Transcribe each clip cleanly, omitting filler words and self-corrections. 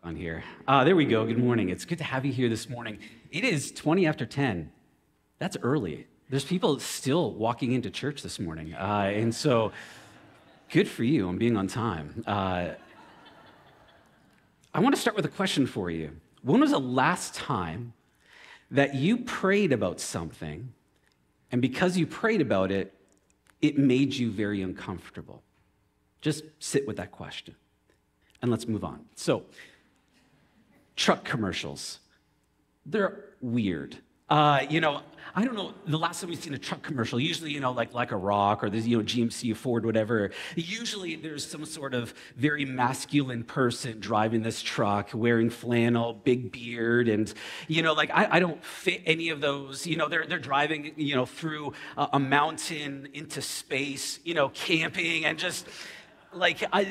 On here. There we go. Good morning. It's good to have you here this morning. It is 20 after 10. That's early. There's people still walking into church this morning. And so good for you on being on time. I want to start with a question for you. When was the last time that you prayed about something, and because you prayed about it, it made you very uncomfortable? Just sit with that question, and let's move on. So, truck commercials, they're weird. I don't know the last time we've seen a truck commercial. Usually, like a Rock or there's, GMC, Ford, whatever. Usually there's some sort of very masculine person driving this truck, wearing flannel, big beard, and, I don't fit any of those. They're driving, through a mountain into space, camping, and just...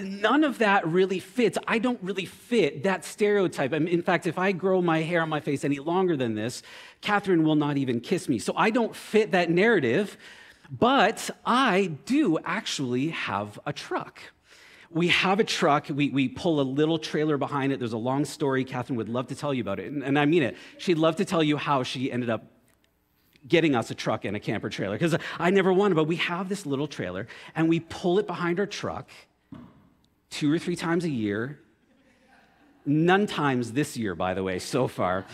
none of that really fits. I don't really fit that stereotype. In fact, if I grow my hair on my face any longer than this, Catherine will not even kiss me. So I don't fit that narrative, but I do actually have a truck. We have a truck. We pull a little trailer behind it. There's a long story. Catherine would love to tell you about it, and I mean it. She'd love to tell you how she ended up getting us a truck and a camper trailer, because I never wanted, but we have this little trailer, and we pull it behind our truck 2 or 3 times a year. None times this year, by the way, so far.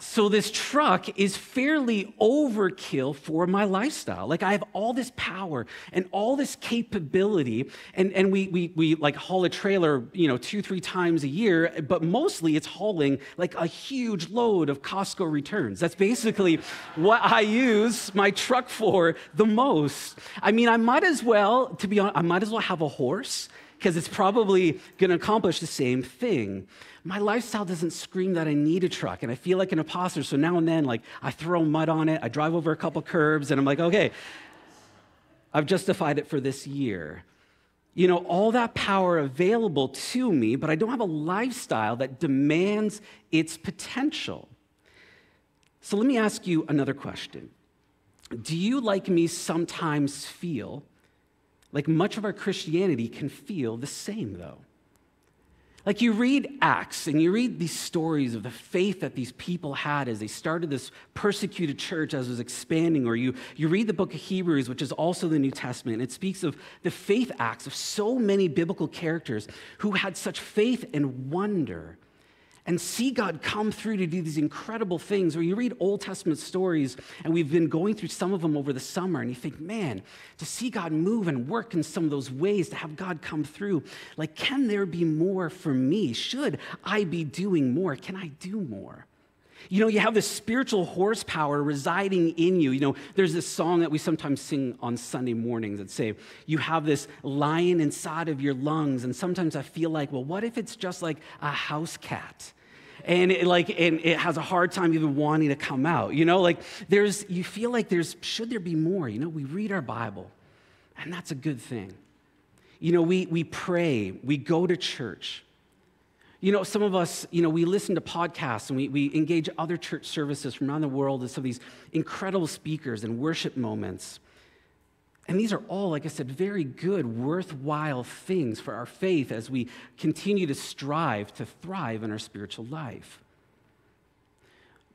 So this truck is fairly overkill for my lifestyle. I have all this power and all this capability, and we haul a trailer, 2-3 times a year, but mostly it's hauling a huge load of Costco returns. That's basically what I use my truck for the most. I might as well, to be honest, I might as well have a horse, because it's probably going to accomplish the same thing. My lifestyle doesn't scream that I need a truck, and I feel like an imposter, so now and then, I throw mud on it, I drive over a couple curbs, and I'm like, okay, I've justified it for this year. All that power available to me, but I don't have a lifestyle that demands its potential. So let me ask you another question. Do you, like me, sometimes feel like much of our Christianity can feel the same, though? You read Acts, and you read these stories of the faith that these people had as they started this persecuted church as it was expanding, or you read the book of Hebrews, which is also the New Testament, and it speaks of the faith acts of so many biblical characters who had such faith and wonder, and see God come through to do these incredible things. Or you read Old Testament stories, and we've been going through some of them over the summer, and you think, man, to see God move and work in some of those ways, to have God come through, can there be more for me? Should I be doing more? Can I do more? You have this spiritual horsepower residing in you. There's this song that we sometimes sing on Sunday mornings that say, you have this lion inside of your lungs. And sometimes I feel like, well, what if it's just like a house cat? And it has a hard time even wanting to come out. You feel like should there be more? We read our Bible, and that's a good thing. We pray, we go to church. Some of us, we listen to podcasts, and we engage other church services from around the world and some of these incredible speakers and worship moments. And these are all, like I said, very good, worthwhile things for our faith as we continue to strive to thrive in our spiritual life.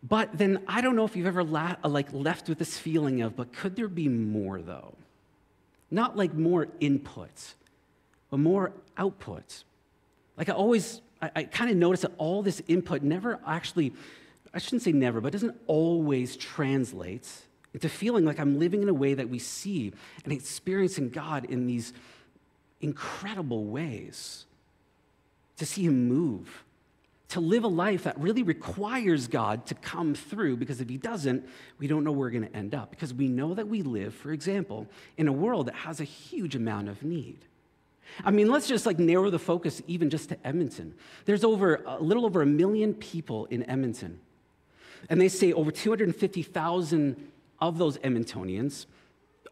But then I don't know if you've ever left with this feeling of, but could there be more, though? Not more inputs, but more outputs. I kind of notice that all this input never actually, I shouldn't say never, but doesn't always translate into feeling like I'm living in a way that we see and experiencing God in these incredible ways. To see Him move, to live a life that really requires God to come through, because if He doesn't, we don't know where we're going to end up, because we know that we live, for example, in a world that has a huge amount of need. Let's just narrow the focus even just to Edmonton. There's a little over 1 million people in Edmonton. And they say over 250,000 of those Edmontonians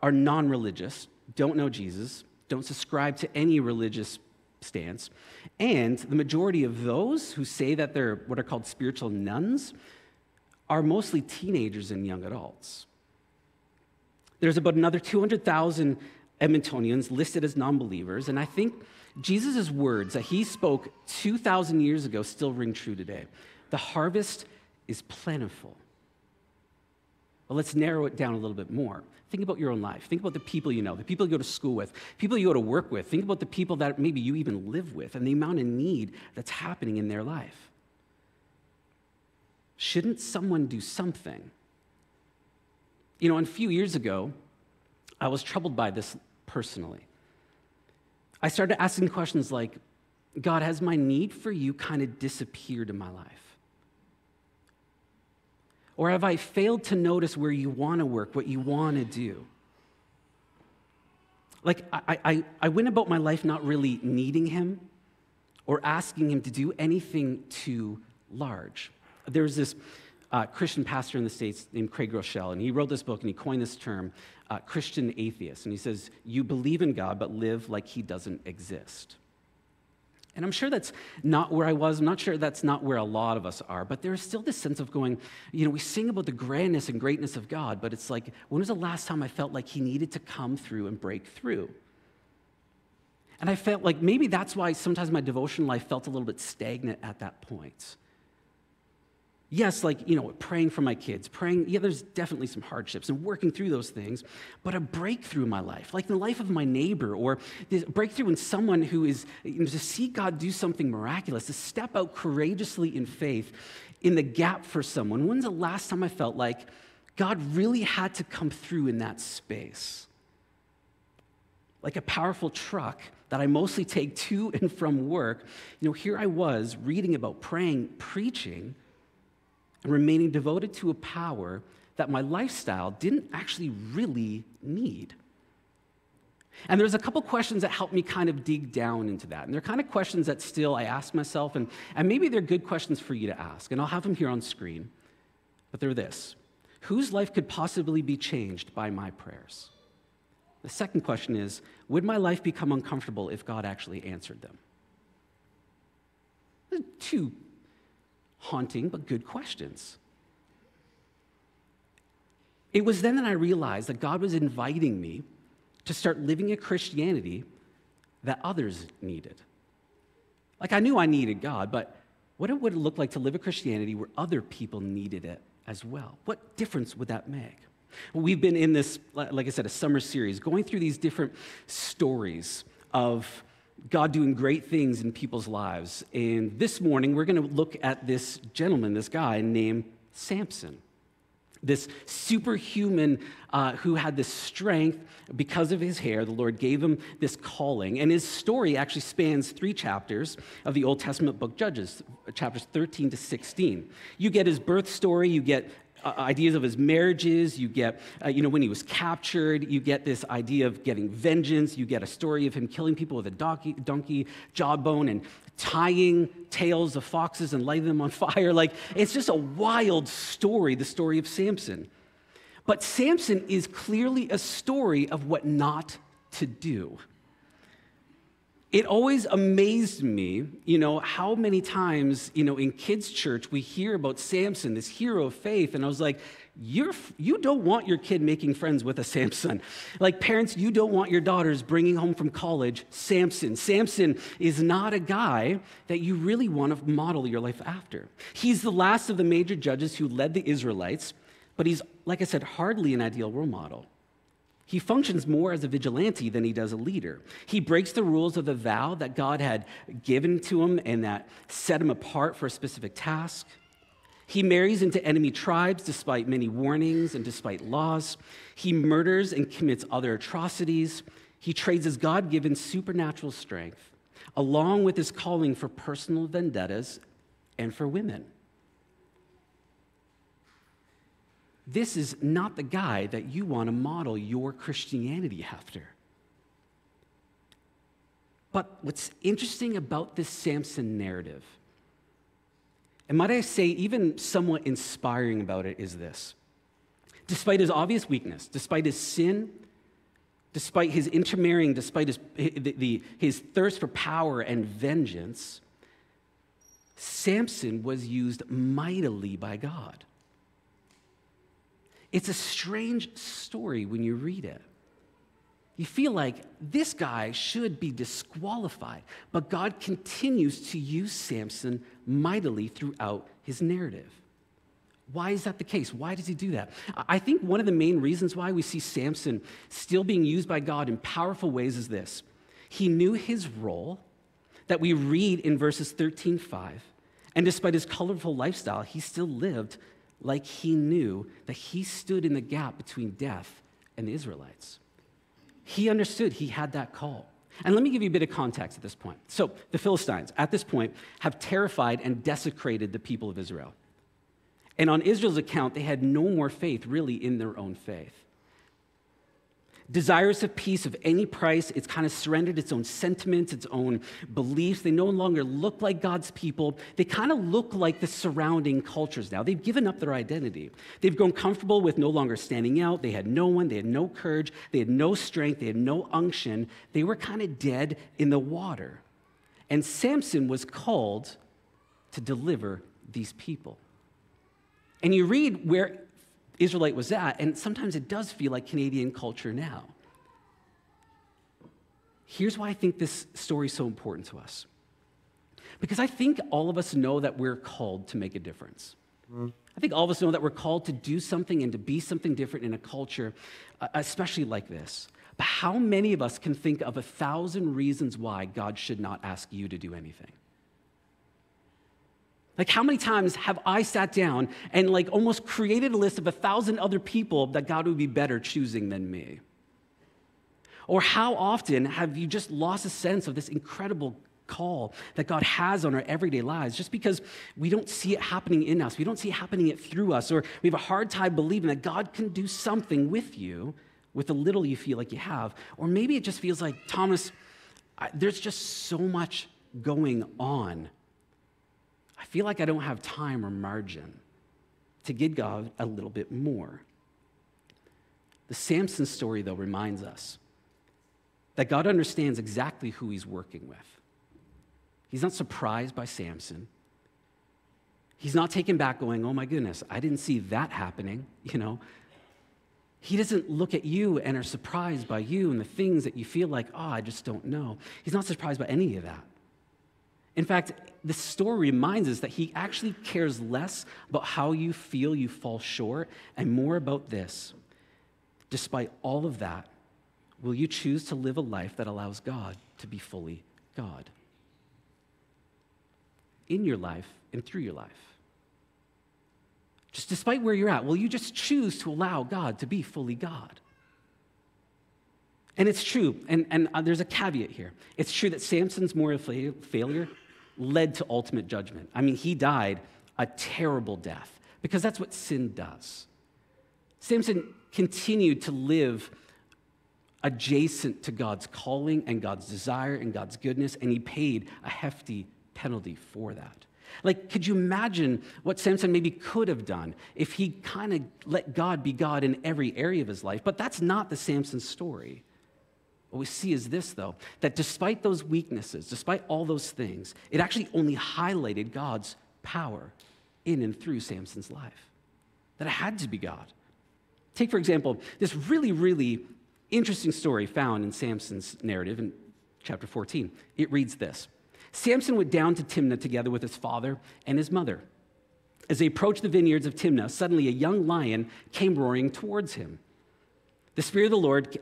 are non-religious, don't know Jesus, don't subscribe to any religious stance. And the majority of those who say that they're what are called spiritual nuns are mostly teenagers and young adults. There's about another 200,000 Edmontonians listed as non-believers, and I think Jesus' words that he spoke 2,000 years ago still ring true today. The harvest is plentiful. But let's narrow it down a little bit more. Think about your own life. Think about the people you know, the people you go to school with, people you go to work with. Think about the people that maybe you even live with and the amount of need that's happening in their life. Shouldn't someone do something? You know, a few years ago, I was troubled by this personally. I started asking questions like, God, has my need for you kind of disappeared in my life? Or have I failed to notice where you want to work, what you want to do? Like, I went about my life not really needing him or asking him to do anything too large. There's this Christian pastor in the States named Craig Rochelle, and he wrote this book and he coined this term, Christian atheist. And he says, you believe in God, but live like he doesn't exist. And I'm sure that's not where I was. I'm not sure that's not where a lot of us are. But there's still this sense of going, you know, we sing about the grandness and greatness of God, but it's like, when was the last time I felt like he needed to come through and break through? And I felt like maybe that's why sometimes my devotion life felt a little bit stagnant at that point. Yes, like, you know, praying for my kids, praying, yeah, there's definitely some hardships and working through those things, but a breakthrough in my life, like the life of my neighbor, or this breakthrough in someone who is, you know, to see God do something miraculous, to step out courageously in faith in the gap for someone. When's the last time I felt like God really had to come through in that space? Like a powerful truck that I mostly take to and from work, you know, here I was reading about praying, preaching, and remaining devoted to a power that my lifestyle didn't actually really need. And there's a couple questions that helped me kind of dig down into that. And they're kind of questions that still I ask myself, and maybe they're good questions for you to ask. And I'll have them here on screen. But they're this: whose life could possibly be changed by my prayers? The second question is, would my life become uncomfortable if God actually answered them? Two haunting but good questions. It was then that I realized that God was inviting me to start living a Christianity that others needed. Like, I knew I needed God, but what would it look like to live a Christianity where other people needed it as well? What difference would that make? Well, we've been in this, like I said, a summer series, going through these different stories of God doing great things in people's lives. And this morning, we're going to look at this gentleman, this guy named Samson, this superhuman who had this strength because of his hair. The Lord gave him this calling. And his story actually spans 3 chapters of the Old Testament book Judges, chapters 13 to 16. You get his birth story, you get ideas of his marriages, you get, when he was captured, you get this idea of getting vengeance, you get a story of him killing people with a donkey jawbone and tying tails of foxes and lighting them on fire. Like, it's just a wild story, the story of Samson. But Samson is clearly a story of what not to do. It always amazed me, how many times, in kids' church, we hear about Samson, this hero of faith, and I was like, you don't want your kid making friends with a Samson. Like, parents, you don't want your daughters bringing home from college Samson. Samson is not a guy that you really want to model your life after. He's the last of the major judges who led the Israelites, but he's, like I said, hardly an ideal role model. He functions more as a vigilante than he does a leader. He breaks the rules of the vow that God had given to him and that set him apart for a specific task. He marries into enemy tribes despite many warnings and despite laws. He murders and commits other atrocities. He trades his God-given supernatural strength along with his calling for personal vendettas and for women. This is not the guy that you want to model your Christianity after. But what's interesting about this Samson narrative, and might I say even somewhat inspiring about it, is this. Despite his obvious weakness, despite his sin, despite his intermarrying, despite his thirst for power and vengeance, Samson was used mightily by God. It's a strange story when you read it. You feel like this guy should be disqualified, but God continues to use Samson mightily throughout his narrative. Why is that the case? Why does he do that? I think one of the main reasons why we see Samson still being used by God in powerful ways is this. He knew his role that we read in verses 13:5, and despite his colorful lifestyle, he still lived like he knew that he stood in the gap between death and the Israelites. He understood he had that call. And let me give you a bit of context at this point. So the Philistines, at this point, have terrified and desecrated the people of Israel. And on Israel's account, they had no more faith really in their own faith. Desirous of peace of any price, it's kind of surrendered its own sentiments, its own beliefs. They no longer look like God's people. They kind of look like the surrounding cultures now. They've given up their identity. They've grown comfortable with no longer standing out. They had no one. They had no courage. They had no strength. They had no unction. They were kind of dead in the water. And Samson was called to deliver these people. And you read where Israelite was at, and sometimes it does feel like Canadian culture now. Here's why I think this story is so important to us. Because I think all of us know that we're called to make a difference. I think all of us know that we're called to do something and to be something different in a culture, especially like this. But how many of us can think of 1,000 reasons why God should not ask you to do anything? Like, how many times have I sat down and like almost created a list of 1,000 other people that God would be better choosing than me? Or how often have you just lost a sense of this incredible call that God has on our everyday lives just because we don't see it happening in us, we don't see it happening through us, or we have a hard time believing that God can do something with you with the little you feel like you have? Or maybe it just feels like, Thomas, there's just so much going on. I feel like I don't have time or margin to give God a little bit more. The Samson story, though, reminds us that God understands exactly who he's working with. He's not surprised by Samson. He's not taken back going, oh my goodness, I didn't see that happening, He doesn't look at you and are surprised by you and the things that you feel like, I just don't know. He's not surprised by any of that. In fact, the story reminds us that he actually cares less about how you feel you fall short and more about this. Despite all of that, will you choose to live a life that allows God to be fully God? In your life and through your life. Just despite where you're at, will you just choose to allow God to be fully God? And it's true, and there's a caveat here. It's true that Samson's moral failure led to ultimate judgment. I mean, he died a terrible death because that's what sin does. Samson continued to live adjacent to God's calling and God's desire and God's goodness, and he paid a hefty penalty for that. Like, could you imagine what Samson maybe could have done if he kind of let God be God in every area of his life? But that's not the Samson story. What we see is this, though, that despite those weaknesses, despite all those things, it actually only highlighted God's power in and through Samson's life. That it had to be God. Take, for example, this really, really interesting story found in Samson's narrative in chapter 14. It reads this. Samson went down to Timnah together with his father and his mother. As they approached the vineyards of Timnah, suddenly a young lion came roaring towards him. The Spirit of the Lord,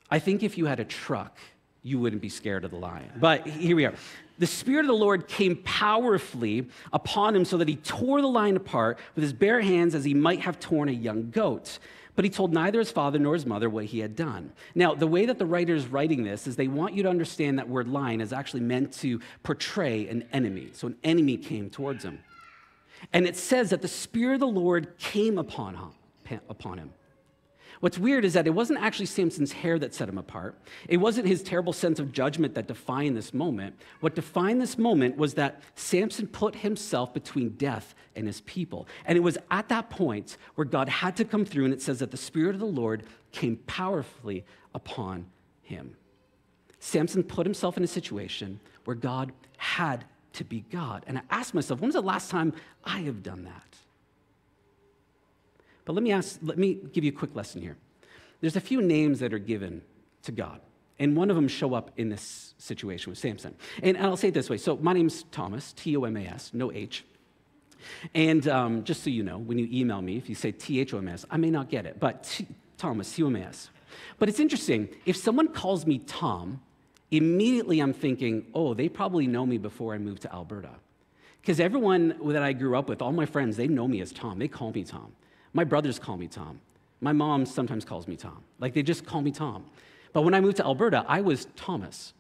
I think if you had a truck, you wouldn't be scared of the lion. But here we are. The Spirit of the Lord came powerfully upon him so that he tore the lion apart with his bare hands as he might have torn a young goat. But he told neither his father nor his mother what he had done. Now, the way that the writer is writing this is they want you to understand that word lion is actually meant to portray an enemy. So an enemy came towards him. And it says that the Spirit of the Lord came upon him. What's weird is that it wasn't actually Samson's hair that set him apart. It wasn't his terrible sense of judgment that defined this moment. What defined this moment was that Samson put himself between death and his people. And it was at that point where God had to come through, and it says that the Spirit of the Lord came powerfully upon him. Samson put himself in a situation where God had to be God. And I asked myself, when was the last time I have done that? But let me give you a quick lesson here. there's a few names that are given to God. And one of them show up in this situation with Samson. And I'll say it this way. So my name's Tomas, T-O-M-A-S, no H. And just so you know, when you email me, if you say T-H-O-M-S, I may not get it, but Thomas, T-O-M-A-S. But it's interesting. If someone calls me Tom, immediately I'm thinking, oh, they probably know me before I moved to Alberta. Because everyone that I grew up with, all my friends, they know me as Tom. They call me Tom. My brothers call me Tom. My mom sometimes calls me Tom. Like, they just call me Tom. But when I moved to Alberta, I was Thomas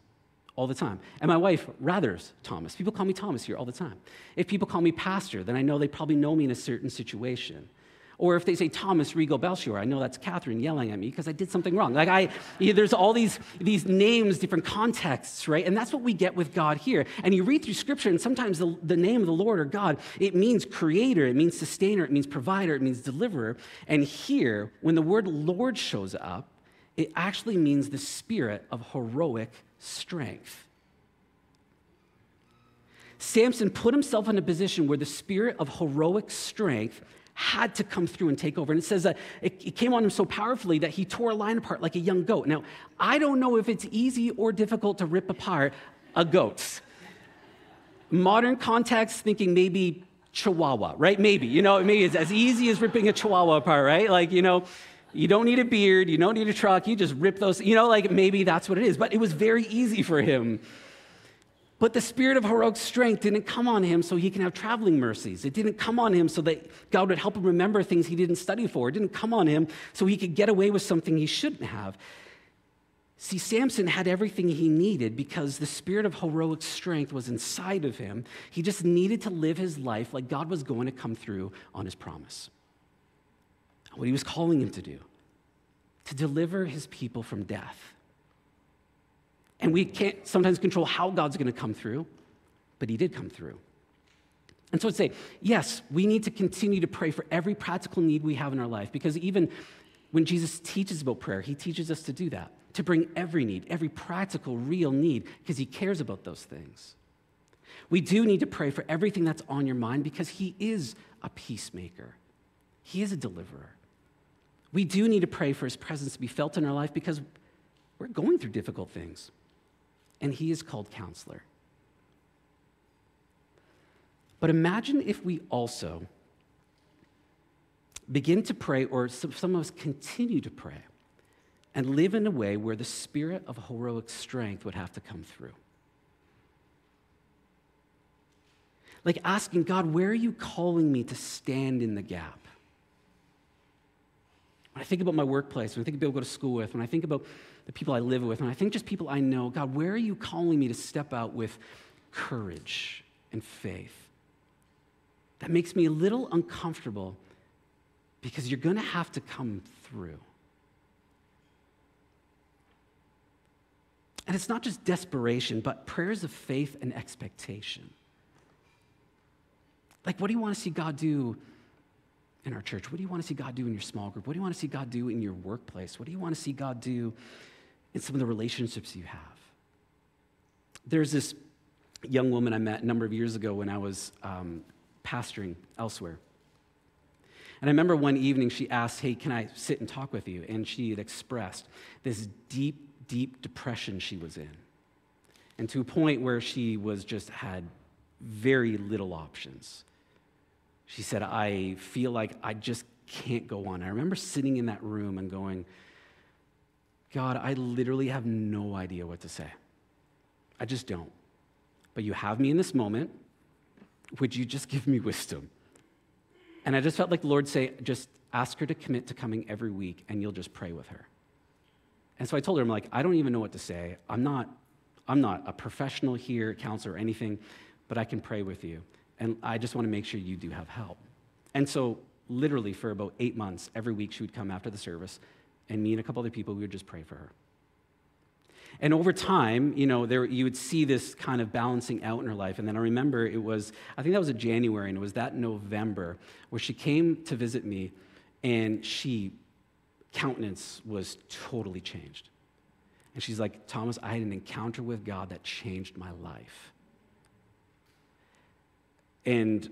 all the time. And my wife, rather's Thomas. People call me Thomas here all the time. If people call me pastor, then I know they probably know me in a certain situation. Or if they say Thomas Rigo Belchior, I know that's Catherine yelling at me because I did something wrong. There's all these names, different contexts, right? And that's what we get with God here. And you read through Scripture, and sometimes the name of the Lord or God, it means creator, it means sustainer, it means provider, it means deliverer. And here, when the word Lord shows up, it actually means the spirit of heroic strength. Samson put himself in a position where the spirit of heroic strength had to come through and take over. And it says that it came on him so powerfully that he tore a lion apart like a young goat. Now, I don't know if it's easy or difficult to rip apart a goat. Modern context, thinking maybe Chihuahua, right? Maybe it's as easy as ripping a Chihuahua apart, right? You don't need a beard, you don't need a truck, you just rip those, maybe that's what it is. But it was very easy for him. But the spirit of heroic strength didn't come on him so he can have traveling mercies. It didn't come on him so that God would help him remember things he didn't study for. It didn't come on him so he could get away with something he shouldn't have. See, Samson had everything he needed because the spirit of heroic strength was inside of him. He just needed to live his life like God was going to come through on his promise. What he was calling him to do, to deliver his people from death. And we can't sometimes control how God's going to come through, but he did come through. And so I'd say, yes, we need to continue to pray for every practical need we have in our life, because even when Jesus teaches about prayer, he teaches us to do that, to bring every need, every practical, real need, because he cares about those things. We do need to pray for everything that's on your mind because he is a peacemaker. He is a deliverer. We do need to pray for his presence to be felt in our life because we're going through difficult things. And he is called Counselor. But imagine if we also begin to pray, or some of us continue to pray, and live in a way where the spirit of heroic strength would have to come through. Like asking God, where are you calling me to stand in the gap? When I think about my workplace, when I think of people I go to school with, when I think about the people I live with, when I think just people I know, God, where are you calling me to step out with courage and faith? That makes me a little uncomfortable because you're going to have to come through. And it's not just desperation, but prayers of faith and expectation. Like, what do you want to see God do in our church? What do you want to see God do in your small group? What do you want to see God do in your workplace? What do you want to see God do in some of the relationships you have? There's this young woman I met a number of years ago when I was pastoring elsewhere. And I remember one evening she asked, hey, can I sit and talk with you? And she had expressed this deep, deep depression she was in. And to a point where she was just had very little options. She said, I feel like I just can't go on. I remember sitting in that room and going, God, I literally have no idea what to say. I just don't. But you have me in this moment. Would you just give me wisdom? And I just felt like the Lord say, just ask her to commit to coming every week and you'll just pray with her. And so I told her, I'm like, I don't even know what to say. I'm not a professional here, counselor or anything, but I can pray with you. And I just want to make sure you do have help. And so literally for about 8 months, every week she would come after the service, and me and a couple other people, we would just pray for her. And over time, you would see this kind of balancing out in her life. And then I remember I think that was in January, and it was that November where she came to visit me, and countenance was totally changed. And she's like, Thomas, I had an encounter with God that changed my life. And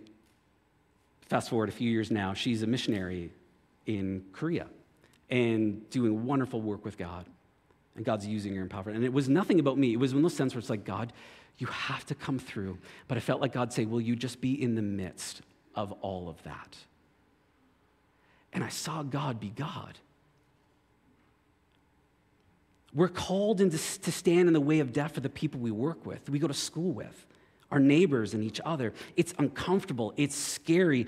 fast forward a few years now, she's a missionary in Korea. and doing wonderful work with God. And God's using her in power. And it was nothing about me. It was one of those sense where it's like, God, you have to come through. But I felt like God say, will you just be in the midst of all of that? And I saw God be God. We're called to stand in the way of death for the people we work with, we go to school with, our neighbors and each other. It's uncomfortable. It's scary.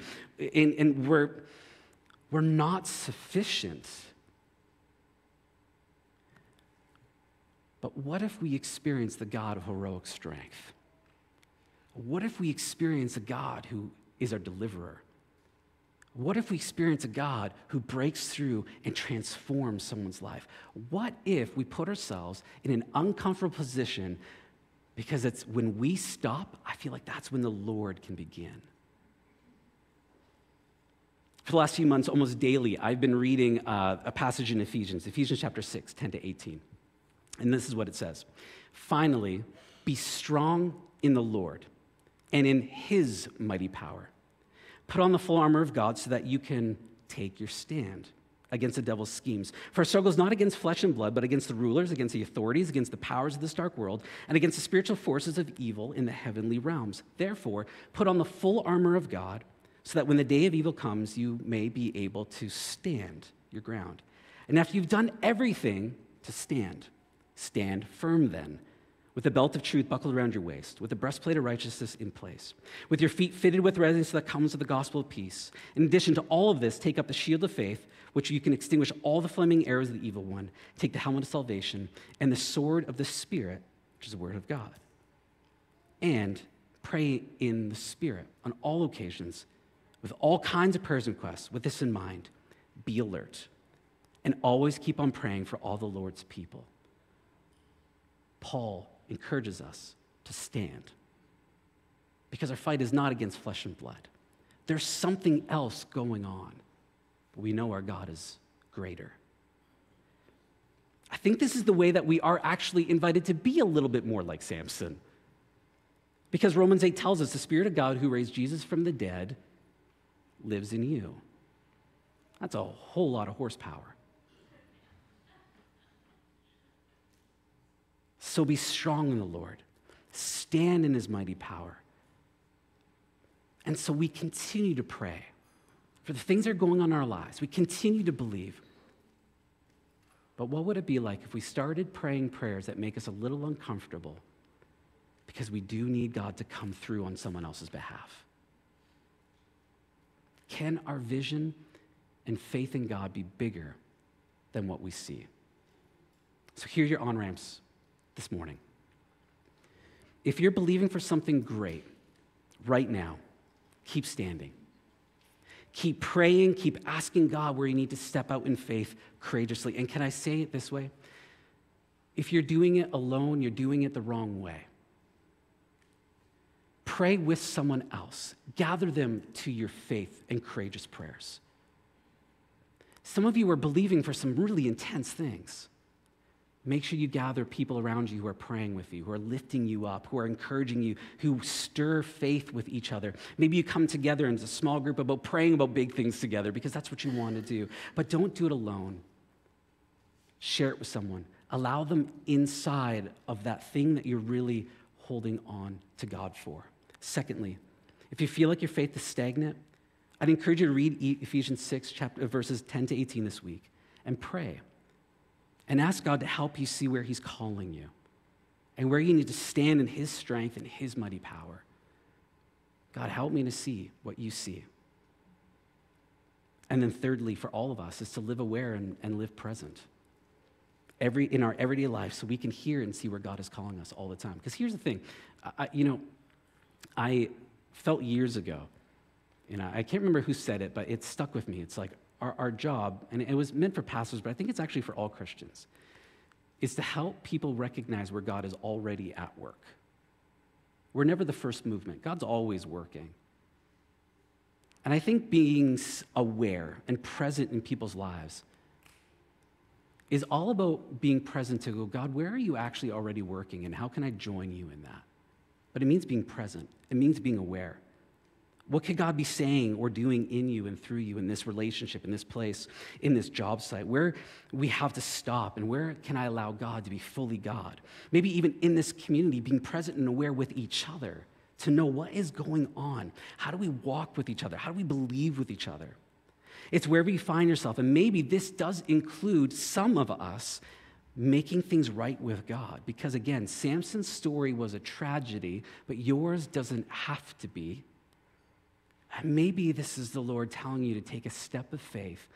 And we're not sufficient. But what if we experience the God of heroic strength? What if we experience a God who is our deliverer? What if we experience a God who breaks through and transforms someone's life? What if we put ourselves in an uncomfortable position because it's when we stop, I feel like that's when the Lord can begin. For the last few months, almost daily, I've been reading a passage in Ephesians chapter 6, 10 to 18. And this is what it says. Finally, be strong in the Lord and in his mighty power. Put on the full armor of God so that you can take your stand against the devil's schemes. For our struggle is not against flesh and blood, but against the rulers, against the authorities, against the powers of this dark world, and against the spiritual forces of evil in the heavenly realms. Therefore, put on the full armor of God so that when the day of evil comes, you may be able to stand your ground. And after you've done everything to stand firm then, with the belt of truth buckled around your waist, with the breastplate of righteousness in place, with your feet fitted with readiness that comes of the gospel of peace. In addition to all of this, take up the shield of faith, which you can extinguish all the flaming arrows of the evil one. Take the helmet of salvation and the sword of the Spirit, which is the word of God. And pray in the Spirit on all occasions, with all kinds of prayers and requests. With this in mind, be alert and always keep on praying for all the Lord's people. Paul encourages us to stand because our fight is not against flesh and blood. There's something else going on, but we know our God is greater. I think this is the way that we are actually invited to be a little bit more like Samson, because Romans 8 tells us the Spirit of God who raised Jesus from the dead lives in you. That's a whole lot of horsepower. So be strong in the Lord. Stand in his mighty power. And so we continue to pray for the things that are going on in our lives. We continue to believe. But what would it be like if we started praying prayers that make us a little uncomfortable because we do need God to come through on someone else's behalf? Can our vision and faith in God be bigger than what we see? So here are your on-ramps this morning. If you're believing for something great right now, keep standing. Keep praying, keep asking God where you need to step out in faith courageously. And can I say it this way? If you're doing it alone, you're doing it the wrong way. Pray with someone else. Gather them to your faith and courageous prayers. Some of you are believing for some really intense things. Make sure you gather people around you who are praying with you, who are lifting you up, who are encouraging you, who stir faith with each other. Maybe you come together in a small group about praying about big things together because that's what you want to do. But don't do it alone. Share it with someone. Allow them inside of that thing that you're really holding on to God for. Secondly, if you feel like your faith is stagnant, I'd encourage you to read Ephesians 6, verses 10 to 18 this week and pray. And ask God to help you see where he's calling you and where you need to stand in his strength and his mighty power. God, help me to see what you see. And then thirdly, for all of us, is to live aware and live present in our everyday life so we can hear and see where God is calling us all the time. Because here's the thing. I felt years ago, and I can't remember who said it, but it stuck with me. It's like, our job, and it was meant for pastors, but I think it's actually for all Christians, is to help people recognize where God is already at work. We're never the first movement. God's always working. And I think being aware and present in people's lives is all about being present to go, God, where are you actually already working, and how can I join you in that? But it means being present. It means being aware. What could God be saying or doing in you and through you in this relationship, in this place, in this job site? Where we have to stop, and where can I allow God to be fully God? Maybe even in this community, being present and aware with each other to know what is going on. How do we walk with each other? How do we believe with each other? It's wherever you find yourself, and maybe this does include some of us making things right with God. Because again, Samson's story was a tragedy, but yours doesn't have to be. And maybe this is the Lord telling you to take a step of faith,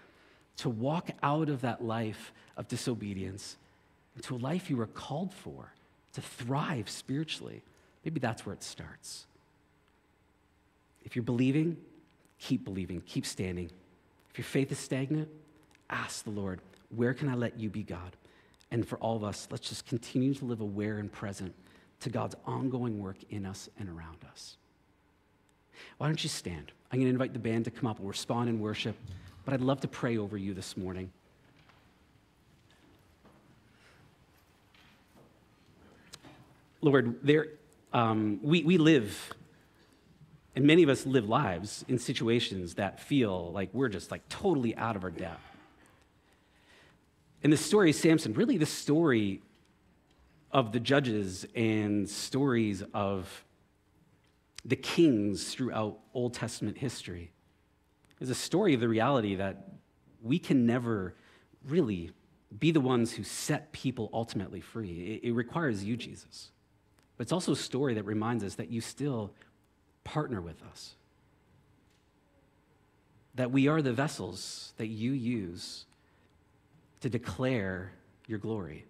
to walk out of that life of disobedience into a life you were called for, to thrive spiritually. Maybe that's where it starts. If you're believing, keep standing. If your faith is stagnant, ask the Lord, where can I let you be God? And for all of us, let's just continue to live aware and present to God's ongoing work in us and around us. Why don't you stand? I'm going to invite the band to come up and respond in worship, but I'd love to pray over you this morning. Lord, we live, and many of us live lives in situations that feel like we're just like totally out of our depth. And the story of Samson, really the story of the judges and stories of the kings throughout Old Testament history, is a story of the reality that we can never really be the ones who set people ultimately free. It requires you, Jesus. But it's also a story that reminds us that you still partner with us, that we are the vessels that you use to declare your glory,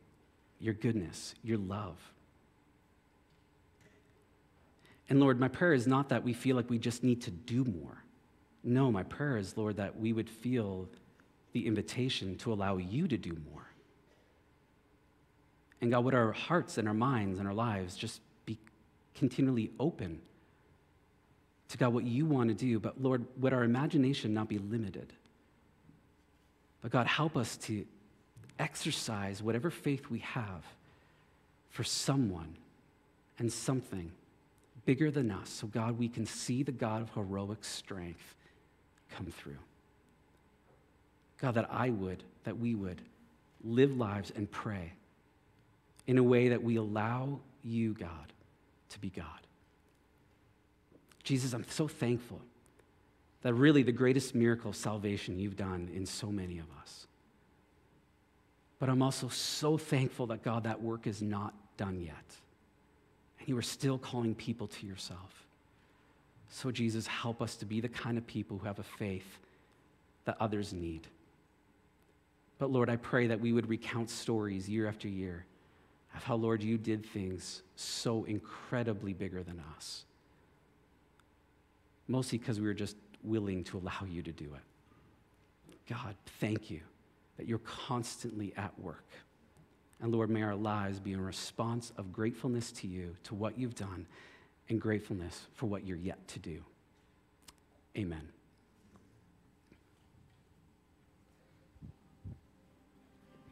your goodness, your love. And Lord, my prayer is not that we feel like we just need to do more. No, my prayer is, Lord, that we would feel the invitation to allow you to do more. And God, would our hearts and our minds and our lives just be continually open to God, what you want to do. But Lord, would our imagination not be limited? But God, help us to exercise whatever faith we have for someone and something bigger than us. So God, we can see the God of heroic strength come through. God, that we would live lives and pray in a way that we allow you, God, to be God. Jesus, I'm so thankful that really the greatest miracle of salvation you've done in so many of us. But I'm also so thankful that, God, that work is not done yet. And you are still calling people to yourself. So, Jesus, help us to be the kind of people who have a faith that others need. But, Lord, I pray that we would recount stories year after year of how, Lord, you did things so incredibly bigger than us. Mostly because we were just willing to allow you to do it. God, thank you that you're constantly at work. And Lord, may our lives be a response of gratefulness to you, to what you've done, and gratefulness for what you're yet to do. Amen.